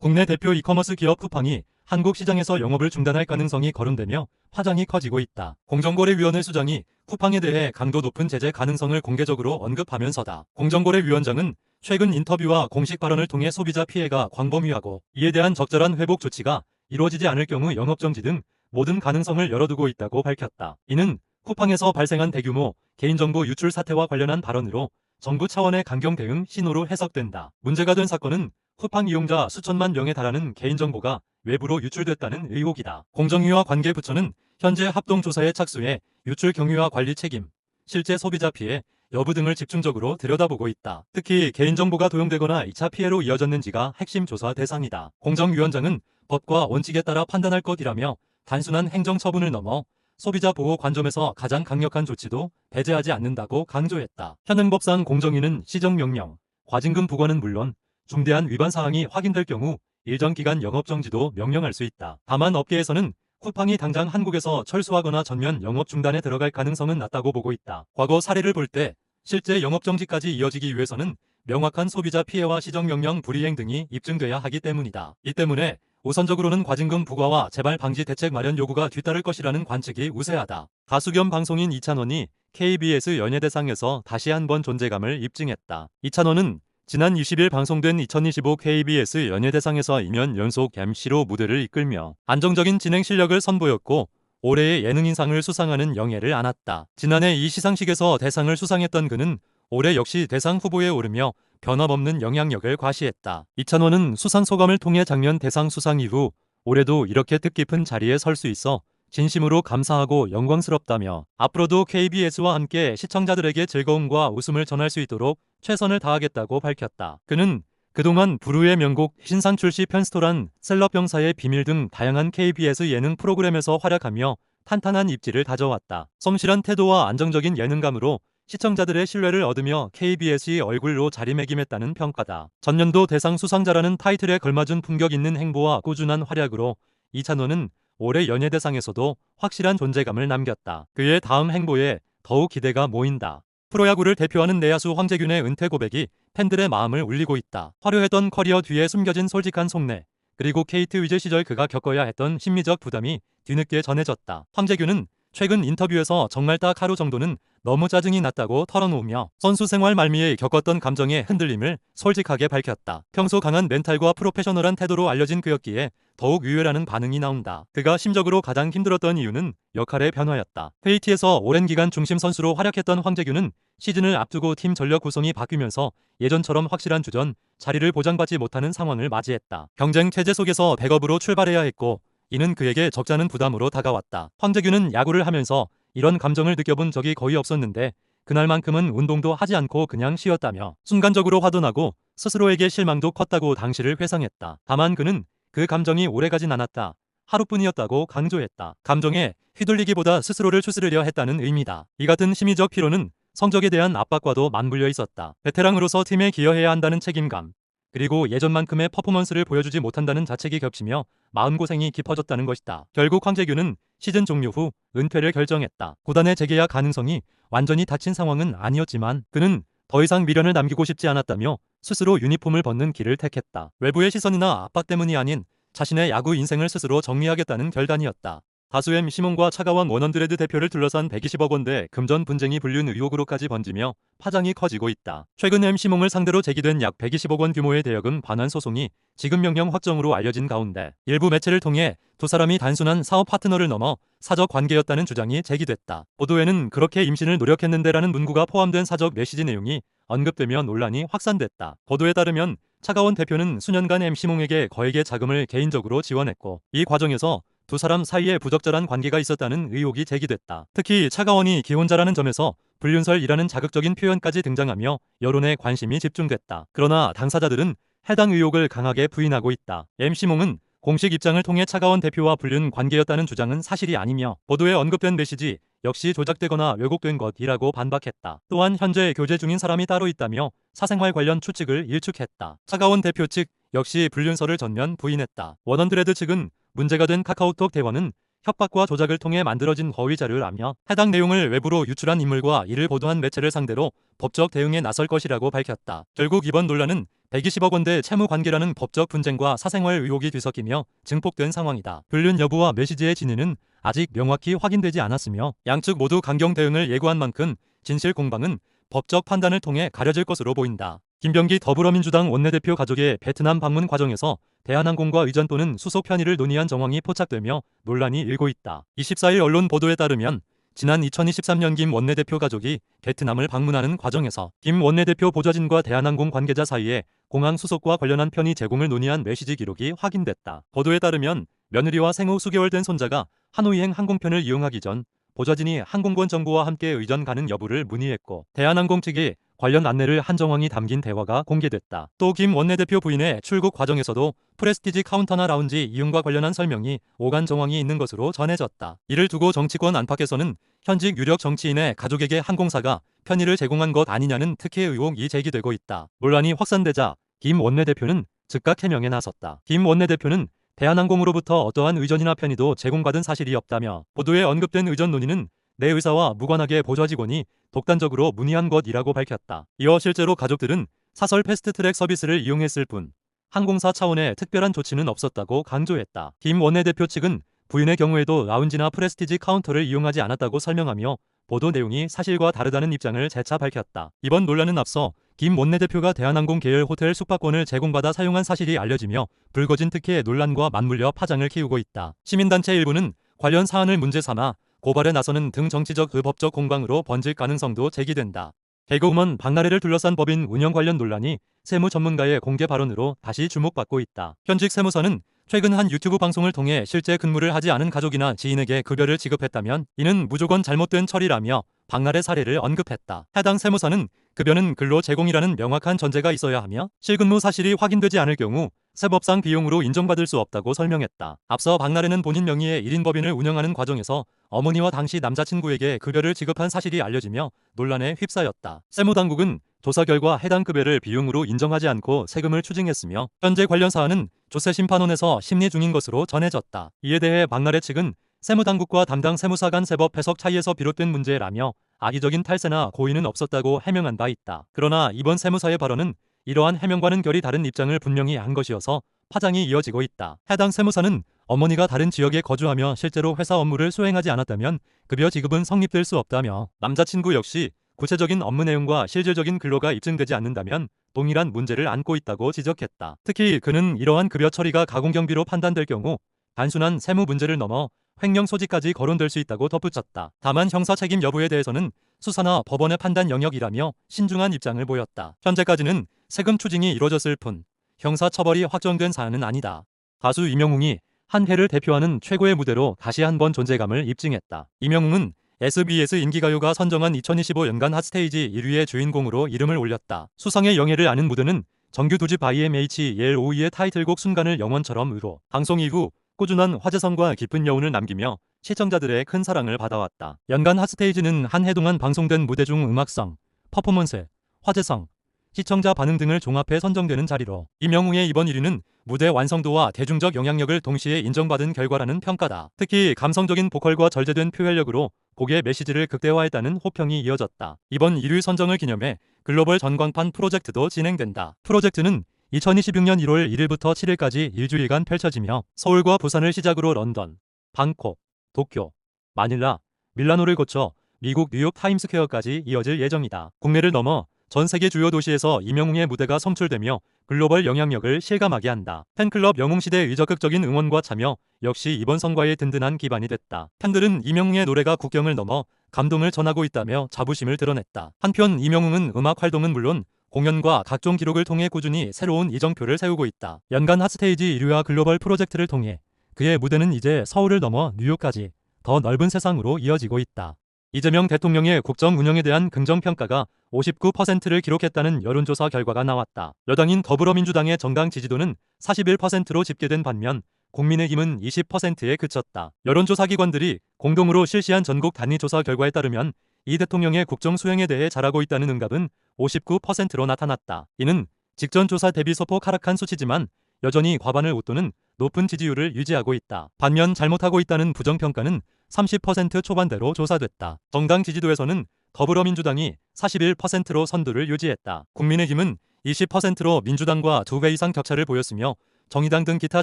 국내 대표 이커머스 기업 쿠팡이 한국 시장에서 영업을 중단할 가능성이 거론되며 파장이 커지고 있다. 공정거래위원회 수장이 쿠팡에 대해 강도 높은 제재 가능성을 공개적으로 언급하면서다. 공정거래위원장은 최근 인터뷰와 공식 발언을 통해 소비자 피해가 광범위하고 이에 대한 적절한 회복 조치가 이루어지지 않을 경우 영업정지 등 모든 가능성을 열어두고 있다고 밝혔다. 이는 쿠팡에서 발생한 대규모 개인정보 유출 사태와 관련한 발언으로 정부 차원의 강경 대응 신호로 해석된다. 문제가 된 사건은 쿠팡 이용자 수천만 명에 달하는 개인정보가 외부로 유출됐다는 의혹이다. 공정위와 관계부처는 현재 합동조사에 착수해 유출 경위와 관리 책임, 실제 소비자 피해 여부 등을 집중적으로 들여다보고 있다. 특히 개인정보가 도용되거나 2차 피해로 이어졌는지가 핵심 조사 대상이다. 공정위원장은 법과 원칙에 따라 판단할 것이라며 단순한 행정처분을 넘어 소비자 보호 관점에서 가장 강력한 조치도 배제하지 않는다고 강조했다. 현행법상 공정위는 시정명령, 과징금 부과는 물론 중대한 위반 사항이 확인될 경우 일정 기간 영업정지도 명령할 수 있다. 다만 업계에서는 쿠팡이 당장 한국에서 철수하거나 전면 영업 중단에 들어갈 가능성은 낮다고 보고 있다. 과거 사례를 볼 때 실제 영업정지까지 이어지기 위해서는 명확한 소비자 피해와 시정명령 불이행 등이 입증돼야 하기 때문이다. 이 때문에 우선적으로는 과징금 부과와 재발 방지 대책 마련 요구가 뒤따를 것이라는 관측이 우세하다. 가수 겸 방송인 이찬원이 KBS 연예대상에서 다시 한번 존재감을 입증했다. 이찬원은 지난 20일 방송된 2025 KBS 연예대상에서 2년 연속 MC로 무대를 이끌며 안정적인 진행 실력을 선보였고 올해의 예능인상을 수상하는 영예를 안았다. 지난해 이 시상식에서 대상을 수상했던 그는 올해 역시 대상 후보에 오르며 변함없는 영향력을 과시했다. 이찬원은 수상 소감을 통해 작년 대상 수상 이후 올해도 이렇게 뜻깊은 자리에 설 수 있어 진심으로 감사하고 영광스럽다며 앞으로도 KBS와 함께 시청자들에게 즐거움과 웃음을 전할 수 있도록 최선을 다하겠다고 밝혔다. 그는 그동안 부르의 명곡 신산 출시 편스토란 셀럽병사의 비밀 등 다양한 KBS 예능 프로그램에서 활약하며 탄탄한 입지를 다져왔다. 성실한 태도와 안정적인 예능감으로 시청자들의 신뢰를 얻으며 KBS의 얼굴로 자리매김했다는 평가다. 전년도 대상 수상자라는 타이틀에 걸맞은 품격 있는 행보와 꾸준한 활약으로 이찬원은 올해 연예대상에서도 확실한 존재감을 남겼다. 그의 다음 행보에 더욱 기대가 모인다. 프로야구를 대표하는 내야수 황재균의 은퇴 고백이 팬들의 마음을 울리고 있다. 화려했던 커리어 뒤에 숨겨진 솔직한 속내, 그리고 KT 위즈 시절 그가 겪어야 했던 심리적 부담이 뒤늦게 전해졌다. 황재균은 최근 인터뷰에서 정말 딱 하루 정도는 너무 짜증이 났다고 털어놓으며 선수 생활 말미에 겪었던 감정의 흔들림을 솔직하게 밝혔다. 평소 강한 멘탈과 프로페셔널한 태도로 알려진 그였기에 더욱 유열하는 반응이 나온다. 그가 심적으로 가장 힘들었던 이유는 역할의 변화였다. KT에서 오랜 기간 중심 선수로 활약했던 황재균은 시즌을 앞두고 팀 전력 구성이 바뀌면서 예전처럼 확실한 주전 자리를 보장받지 못하는 상황을 맞이했다. 경쟁 체제 속에서 백업으로 출발해야 했고 이는 그에게 적잖은 부담으로 다가왔다. 황재균은 야구를 하면서 이런 감정을 느껴본 적이 거의 없었는데 그날만큼은 운동도 하지 않고 그냥 쉬었다며 순간적으로 화도 나고 스스로에게 실망도 컸다고 당시를 회상했다. 다만 그는 그 감정이 오래가진 않았다. 하루뿐이었다고 강조했다. 감정에 휘둘리기보다 스스로를 추스르려 했다는 의미다. 이 같은 심리적 피로는 성적에 대한 압박과도 맞물려 있었다. 베테랑으로서 팀에 기여해야 한다는 책임감, 그리고 예전만큼의 퍼포먼스를 보여주지 못한다는 자책이 겹치며 마음고생이 깊어졌다는 것이다. 결국 황재균은 시즌 종료 후 은퇴를 결정했다. 구단의 재계약 가능성이 완전히 닫힌 상황은 아니었지만 그는 더 이상 미련을 남기고 싶지 않았다며 스스로 유니폼을 벗는 길을 택했다. 외부의 시선이나 압박 때문이 아닌 자신의 야구 인생을 스스로 정리하겠다는 결단이었다. 가수 MC몽과 차가운 원언드레드 대표를 둘러싼 120억 원대 금전 분쟁이 불륜 의혹으로까지 번지며 파장이 커지고 있다. 최근 MC몽을 상대로 제기된 약 120억 원 규모의 대여금 반환 소송이 지급 명령 확정으로 알려진 가운데 일부 매체를 통해 두 사람이 단순한 사업 파트너를 넘어 사적 관계였다는 주장이 제기됐다. 보도에는 그렇게 임신을 노력했는데라는 문구가 포함된 사적 메시지 내용이 언급되며 논란이 확산됐다. 보도에 따르면 차가원 대표는 수년간 MC몽에게 거액의 자금을 개인적으로 지원했고 이 과정에서 두 사람 사이에 부적절한 관계가 있었다는 의혹이 제기됐다. 특히 차가원이 기혼자라는 점에서 불륜설이라는 자극적인 표현까지 등장하며 여론의 관심이 집중됐다. 그러나 당사자들은 해당 의혹을 강하게 부인하고 있다. MC몽은 공식 입장을 통해 차가원 대표와 불륜 관계였다는 주장은 사실이 아니며 보도에 언급된 메시지 역시 조작되거나 왜곡된 것이라고 반박했다. 또한 현재 교제 중인 사람이 따로 있다며 사생활 관련 추측을 일축했다. 차가원 대표 측 역시 불륜설을 전면 부인했다. 원언드레드 측은 문제가 된 카카오톡 대화는 협박과 조작을 통해 만들어진 허위 자료라며 해당 내용을 외부로 유출한 인물과 이를 보도한 매체를 상대로 법적 대응에 나설 것이라고 밝혔다. 결국 이번 논란은 120억 원대 채무 관계라는 법적 분쟁과 사생활 의혹이 뒤섞이며 증폭된 상황이다. 불륜 여부와 메시지의 진위는 아직 명확히 확인되지 않았으며 양측 모두 강경 대응을 예고한 만큼 진실 공방은 법적 판단을 통해 가려질 것으로 보인다. 김병기 더불어민주당 원내대표 가족의 베트남 방문 과정에서 대한항공과 의전 또는 수속 편의를 논의한 정황이 포착되며 논란이 일고 있다. 24일 언론 보도에 따르면 지난 2023년 김 원내대표 가족이 베트남을 방문하는 과정에서 김 원내대표 보좌진과 대한항공 관계자 사이에 공항 수속과 관련한 편의 제공을 논의한 메시지 기록이 확인됐다. 보도에 따르면 며느리와 생후 수개월 된 손자가 하노이행 항공편을 이용하기 전 보좌진이 항공권 정보와 함께 의전 가능 여부를 문의했고 대한항공 측이 관련 안내를 한 정황이 담긴 대화가 공개됐다. 또 김 원내대표 부인의 출국 과정에서도 프레스티지 카운터나 라운지 이용과 관련한 설명이 오간 정황이 있는 것으로 전해졌다. 이를 두고 정치권 안팎에서는 현직 유력 정치인의 가족에게 항공사가 편의를 제공한 것 아니냐는 특혜 의혹이 제기되고 있다. 논란이 확산되자 김 원내대표는 즉각 해명에 나섰다. 김 원내대표는 대한항공으로부터 어떠한 의전이나 편의도 제공받은 사실이 없다며 보도에 언급된 의전 논의는 내 의사와 무관하게 보좌 직원이 독단적으로 문의한 것이라고 밝혔다. 이어 실제로 가족들은 사설 패스트트랙 서비스를 이용했을 뿐 항공사 차원의 특별한 조치는 없었다고 강조했다. 김 원내대표 측은 부인의 경우에도 라운지나 프레스티지 카운터를 이용하지 않았다고 설명하며 보도 내용이 사실과 다르다는 입장을 재차 밝혔다. 이번 논란은 앞서 김 원내대표가 대한항공 계열 호텔 숙박권을 제공받아 사용한 사실이 알려지며 불거진 특혜 논란과 맞물려 파장을 키우고 있다. 시민단체 일부는 관련 사안을 문제 삼아 고발에 나서는 등 정치적 의법적 공방으로 번질 가능성도 제기된다. 개그우먼 박나래를 둘러싼 법인 운영 관련 논란이 세무 전문가의 공개 발언으로 다시 주목받고 있다. 현직 세무사는 최근 한 유튜브 방송을 통해 실제 근무를 하지 않은 가족이나 지인에게 급여를 지급했다면 이는 무조건 잘못된 처리라며 박나래 사례를 언급했다. 해당 세무사는 급여는 근로 제공이라는 명확한 전제가 있어야 하며 실근무 사실이 확인되지 않을 경우 세법상 비용으로 인정받을 수 없다고 설명했다. 앞서 박나래는 본인 명의의 1인 법인을 운영하는 과정에서 어머니와 당시 남자친구에게 급여를 지급한 사실이 알려지며 논란에 휩싸였다. 세무당국은 조사 결과 해당 급여를 비용으로 인정하지 않고 세금을 추징했으며 현재 관련 사안은 조세심판원에서 심리 중인 것으로 전해졌다. 이에 대해 박나래 측은 세무당국과 담당 세무사 간 세법 해석 차이에서 비롯된 문제라며 악의적인 탈세나 고의는 없었다고 해명한 바 있다. 그러나 이번 세무사의 발언은 이러한 해명과는 결이 다른 입장을 분명히 한 것이어서 파장이 이어지고 있다. 해당 세무사는 어머니가 다른 지역에 거주하며 실제로 회사 업무를 수행하지 않았다면 급여 지급은 성립될 수 없다며 남자친구 역시 구체적인 업무 내용과 실질적인 근로가 입증되지 않는다면 동일한 문제를 안고 있다고 지적했다. 특히 그는 이러한 급여 처리가 가공경비로 판단될 경우 단순한 세무 문제를 넘어 횡령 소지까지 거론될 수 있다고 덧붙였다. 다만 형사 책임 여부에 대해서는 수사나 법원의 판단 영역이라며 신중한 입장을 보였다. 현재까지는 세금 추징이 이루어졌을 뿐 형사 처벌이 확정된 사안은 아니다. 가수 임영웅이 한 해를 대표하는 최고의 무대로 다시 한번 존재감을 입증했다. 임영웅은 SBS 인기가요가 선정한 2025 연간 핫스테이지 1위의 주인공으로 이름을 올렸다. 수상의 영예를 아는 무대는 정규 2집 IMHELOE의 타이틀곡 순간을 영원처럼 으로 방송 이후 꾸준한 화제성과 깊은 여운을 남기며 시청자들의 큰 사랑을 받아왔다. 연간 핫스테이지는 한 해 동안 방송된 무대 중 음악성, 퍼포먼스, 화제성, 시청자 반응 등을 종합해 선정되는 자리로 임영웅의 이번 1위는 무대 완성도와 대중적 영향력을 동시에 인정받은 결과라는 평가다. 특히 감성적인 보컬과 절제된 표현력으로 곡의 메시지를 극대화했다는 호평이 이어졌다. 이번 1위 선정을 기념해 글로벌 전광판 프로젝트도 진행된다. 프로젝트는 2026년 1월 1일부터 7일까지 일주일간 펼쳐지며 서울과 부산을 시작으로 런던, 방콕, 도쿄, 마닐라, 밀라노를 거쳐 미국 뉴욕 타임스퀘어까지 이어질 예정이다. 국내를 넘어 전 세계 주요 도시에서 임영웅의 무대가 송출되며 글로벌 영향력을 실감하게 한다. 팬클럽 영웅시대의 적극적인 응원과 참여 역시 이번 성과의 든든한 기반이 됐다. 팬들은 임영웅의 노래가 국경을 넘어 감동을 전하고 있다며 자부심을 드러냈다. 한편 임영웅은 음악 활동은 물론 공연과 각종 기록을 통해 꾸준히 새로운 이정표를 세우고 있다. 연간 핫스테이지 1위와 글로벌 프로젝트를 통해 그의 무대는 이제 서울을 넘어 뉴욕까지 더 넓은 세상으로 이어지고 있다. 이재명 대통령의 국정 운영에 대한 긍정평가가 59%를 기록했다는 여론조사 결과가 나왔다. 여당인 더불어민주당의 정당 지지도는 41%로 집계된 반면 국민의힘은 20%에 그쳤다. 여론조사 기관들이 공동으로 실시한 전국 단위 조사 결과에 따르면 이 대통령의 국정 수행에 대해 잘하고 있다는 응답은 59%로 나타났다. 이는 직전 조사 대비 소폭 하락한 수치지만 여전히 과반을 웃도는 높은 지지율을 유지하고 있다. 반면 잘못하고 있다는 부정평가는 30% 초반대로 조사됐다. 정당 지지도에서는 더불어민주당이 41%로 선두를 유지했다. 국민의힘은 20%로 민주당과 2배 이상 격차를 보였으며 정의당 등 기타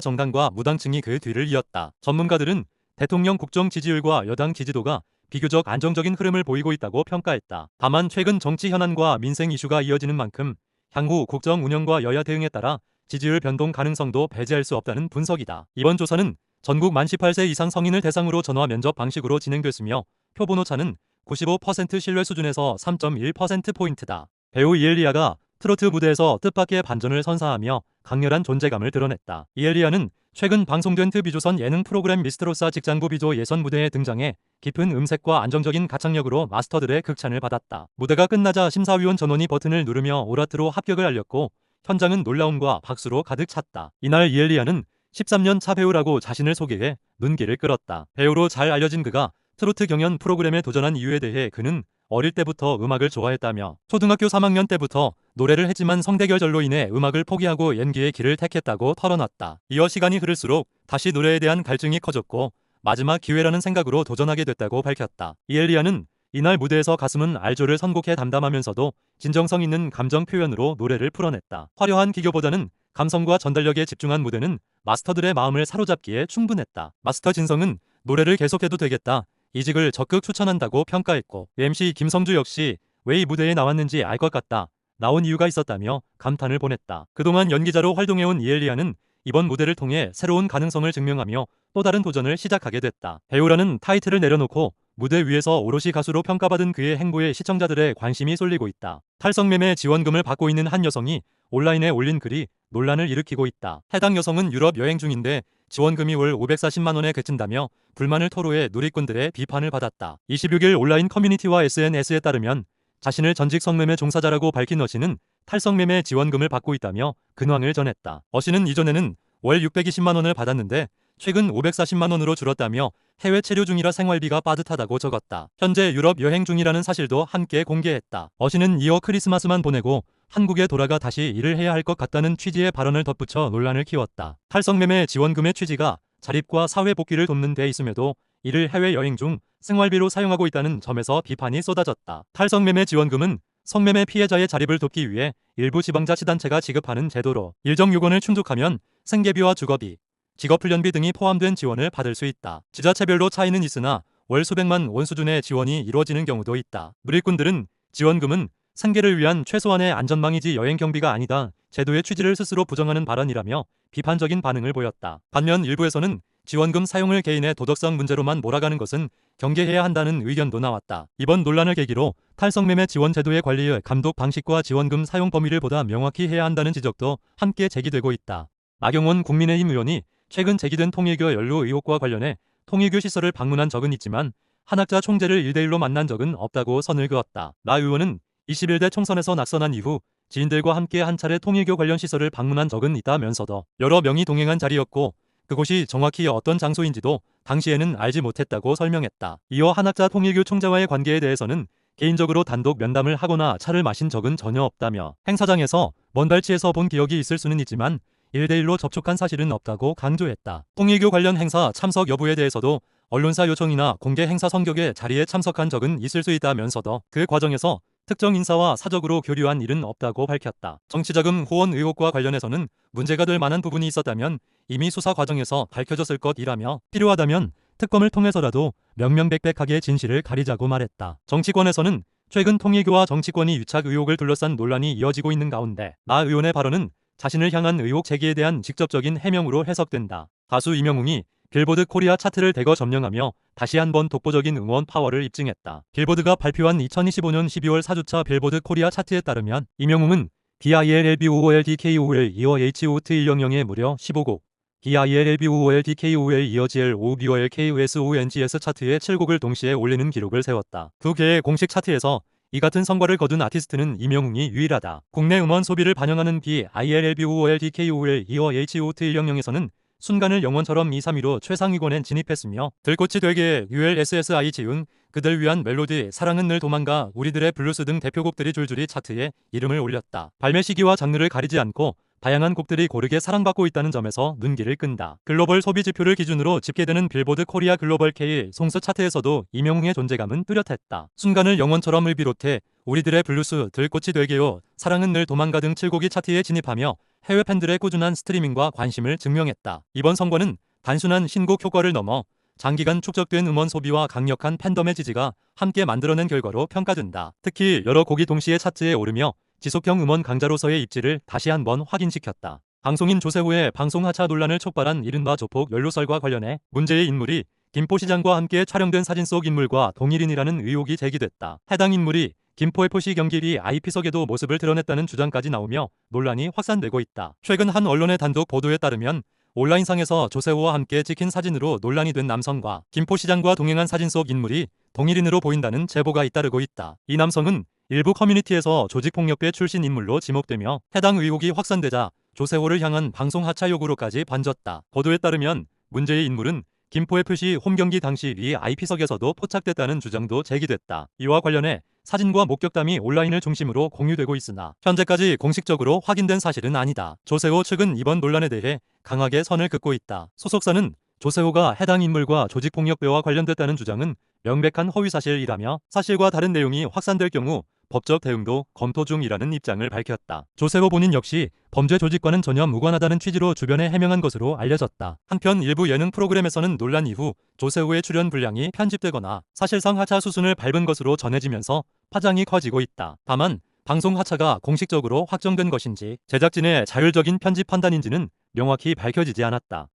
정당과 무당층이 그 뒤를 이었다. 전문가들은 대통령 국정 지지율과 여당 지지도가 비교적 안정적인 흐름을 보이고 있다고 평가했다. 다만 최근 정치 현안과 민생 이슈가 이어지는 만큼 향후 국정 운영과 여야 대응에 따라 지지율 변동 가능성도 배제할 수 없다는 분석이다. 이번 조사는 전국 만 18세 이상 성인을 대상으로 전화 면접 방식으로 진행됐으며 표본 오차는 95% 신뢰 수준에서 3.1%포인트다. 배우 이엘리야가 트로트 무대에서 뜻밖의 반전을 선사하며 강렬한 존재감을 드러냈다. 이엘리야는 최근 방송된 TV조선 예능 프로그램 미스트로사 직장부 비조 예선 무대에 등장해 깊은 음색과 안정적인 가창력으로 마스터들의 극찬을 받았다. 무대가 끝나자 심사위원 전원이 버튼을 누르며 오라트로 합격을 알렸고 현장은 놀라움과 박수로 가득 찼다. 이날 이엘리야는 13년 차 배우라고 자신을 소개해 눈길을 끌었다. 배우로 잘 알려진 그가 트로트 경연 프로그램에 도전한 이유에 대해 그는 어릴 때부터 음악을 좋아했다며 초등학교 3학년 때부터 노래를 했지만 성대결절로 인해 음악을 포기하고 연기의 길을 택했다고 털어놨다. 이어 시간이 흐를수록 다시 노래에 대한 갈증이 커졌고 마지막 기회라는 생각으로 도전하게 됐다고 밝혔다. 이엘리야는 이날 무대에서 가슴은 알조를 선곡해 담담하면서도 진정성 있는 감정 표현으로 노래를 풀어냈다. 화려한 기교보다는 감성과 전달력에 집중한 무대는 마스터들의 마음을 사로잡기에 충분했다. 마스터 진성은 노래를 계속해도 되겠다. 이직을 적극 추천한다고 평가했고 MC 김성주 역시 왜 이 무대에 나왔는지 알 것 같다. 나온 이유가 있었다며 감탄을 보냈다. 그동안 연기자로 활동해온 이엘리야는 이번 무대를 통해 새로운 가능성을 증명하며 또 다른 도전을 시작하게 됐다. 배우라는 타이틀을 내려놓고 무대 위에서 오롯이 가수로 평가받은 그의 행보에 시청자들의 관심이 쏠리고 있다. 탈성매매 지원금을 받고 있는 한 여성이 온라인에 올린 글이 논란을 일으키고 있다. 해당 여성은 유럽 여행 중인데 지원금이 월 540만 원에 그친다며 불만을 토로해 누리꾼들의 비판을 받았다. 26일 온라인 커뮤니티와 SNS에 따르면 자신을 전직 성매매 종사자라고 밝힌 어 씨는 탈성매매 지원금을 받고 있다며 근황을 전했다. 어 씨는 이전에는 월 620만 원을 받았는데 최근 540만 원으로 줄었다며 해외 체류 중이라 생활비가 빠듯하다고 적었다. 현재 유럽 여행 중이라는 사실도 함께 공개했다. 어 씨는 이어 크리스마스만 보내고 한국에 돌아가 다시 일을 해야 할 것 같다는 취지의 발언을 덧붙여 논란을 키웠다. 탈성매매 지원금의 취지가 자립과 사회 복귀를 돕는 데 있음에도 이를 해외여행 중 생활비로 사용하고 있다는 점에서 비판이 쏟아졌다. 탈성매매 지원금은 성매매 피해자의 자립을 돕기 위해 일부 지방자치단체가 지급하는 제도로 일정 요건을 충족하면 생계비와 주거비, 직업훈련비 등이 포함된 지원을 받을 수 있다. 지자체별로 차이는 있으나 월 수백만 원 수준의 지원이 이루어지는 경우도 있다. 누리꾼들은 지원금은 생계를 위한 최소한의 안전망이지 여행 경비가 아니다. 제도의 취지를 스스로 부정하는 발언이라며 비판적인 반응을 보였다. 반면 일부에서는 지원금 사용을 개인의 도덕성 문제로만 몰아가는 것은 경계해야 한다는 의견도 나왔다. 이번 논란을 계기로 탈성매매 지원 제도의 관리의 감독 방식과 지원금 사용 범위를 보다 명확히 해야 한다는 지적도 함께 제기되고 있다. 나경원 국민의힘 의원이 최근 제기된 통일교 연루 의혹과 관련해 통일교 시설을 방문한 적은 있지만 한학자 총재를 1대1로 만난 적은 없다고 선을 그었다. 나 의원은 21대 총선에서 낙선한 이후 지인들과 함께 한 차례 통일교 관련 시설을 방문한 적은 있다면서도 여러 명이 동행한 자리였고 그곳이 정확히 어떤 장소인지도 당시에는 알지 못했다고 설명했다. 이어 한학자 통일교 총재와의 관계에 대해서는 개인적으로 단독 면담을 하거나 차를 마신 적은 전혀 없다며 행사장에서 먼 발치에서 본 기억이 있을 수는 있지만 1대1로 접촉한 사실은 없다고 강조했다. 통일교 관련 행사 참석 여부에 대해서도 언론사 요청이나 공개 행사 성격의 자리에 참석한 적은 있을 수 있다면서도 그 과정에서 특정 인사와 사적으로 교류한 일은 없다고 밝혔다. 정치자금 후원 의혹과 관련해서는 문제가 될 만한 부분이 있었다면 이미 수사 과정에서 밝혀졌을 것이라며 필요하다면 특검을 통해서라도 명명백백하게 진실을 가리자고 말했다. 정치권에서는 최근 통일교와 정치권이 유착 의혹을 둘러싼 논란이 이어지고 있는 가운데 나 의원의 발언은 자신을 향한 의혹 제기에 대한 직접적인 해명으로 해석된다. 가수 이명웅이 빌보드 코리아 차트를 대거 점령하며 다시 한번 독보적인 응원 파워를 입증했다. 빌보드가 발표한 2025년 12월 4주차 빌보드 코리아 차트에 따르면 이명웅은 DILLBOOLDKOL 이어 HOT100에 무려 15곡, DILLBOOLDKOL 이어 GLOBOLKOSONGS 차트에 7곡을 동시에 올리는 기록을 세웠다. 두 개의 공식 차트에서 이 같은 성과를 거둔 아티스트는 이명웅이 유일하다. 국내 음원 소비를 반영하는 DILLBOOLDKOL 이어 HOT100에서는 순간을 영원처럼 2, 3위로 최상위권에 진입했으며 들꽃이 되게 ULSSI 지운 그들 위한 멜로디 사랑은 늘 도망가 우리들의 블루스 등 대표곡들이 줄줄이 차트에 이름을 올렸다. 발매 시기와 장르를 가리지 않고 다양한 곡들이 고르게 사랑받고 있다는 점에서 눈길을 끈다. 글로벌 소비 지표를 기준으로 집계되는 빌보드 코리아 글로벌 K 송스 차트에서도 이명웅의 존재감은 뚜렷했다. 순간을 영원처럼을 비롯해 우리들의 블루스, 들꽃이 되게요, 사랑은 늘 도망가 등 7곡이 차트에 진입하며 해외 팬들의 꾸준한 스트리밍과 관심을 증명했다. 이번 선거는 단순한 신곡 효과를 넘어 장기간 축적된 음원 소비와 강력한 팬덤의 지지가 함께 만들어낸 결과로 평가된다. 특히 여러 곡이 동시에 차트에 오르며 지속형 음원 강자로서의 입지를 다시 한번 확인시켰다. 방송인 조세호의 방송 하차 논란을 촉발한 이른바 조폭 연루설과 관련해 문제의 인물이 김포시장과 함께 촬영된 사진 속 인물과 동일인이라는 의혹이 제기됐다. 해당 인물이 김포FC 경기 IP석에도 모습을 드러냈다는 주장까지 나오며 논란이 확산되고 있다. 최근 한 언론의 단독 보도에 따르면 온라인상에서 조세호와 함께 찍힌 사진으로 논란이 된 남성과 김포시장과 동행한 사진 속 인물이 동일인으로 보인다는 제보가 잇따르고 있다. 이 남성은 일부 커뮤니티에서 조직폭력배 출신 인물로 지목되며 해당 의혹이 확산되자 조세호를 향한 방송 하차 요구로까지 번졌다. 보도에 따르면 문제의 인물은 김포FC 홈경기 당시 IP석에서도 포착됐다는 주장도 제기됐다. 이와 관련해 사진과 목격담이 온라인을 중심으로 공유되고 있으나 현재까지 공식적으로 확인된 사실은 아니다. 조세호 측은 이번 논란에 대해 강하게 선을 긋고 있다. 소속사는 조세호가 해당 인물과 조직폭력배와 관련됐다는 주장은 명백한 허위사실이라며 사실과 다른 내용이 확산될 경우 법적 대응도 검토 중이라는 입장을 밝혔다. 조세호 본인 역시 범죄 조직과는 전혀 무관하다는 취지로 주변에 해명한 것으로 알려졌다. 한편 일부 예능 프로그램에서는 논란 이후 조세호의 출연 분량이 편집되거나 사실상 하차 수순을 밟은 것으로 전해지면서 파장이 커지고 있다. 다만 방송 하차가 공식적으로 확정된 것인지 제작진의 자율적인 편집 판단인지는 명확히 밝혀지지 않았다.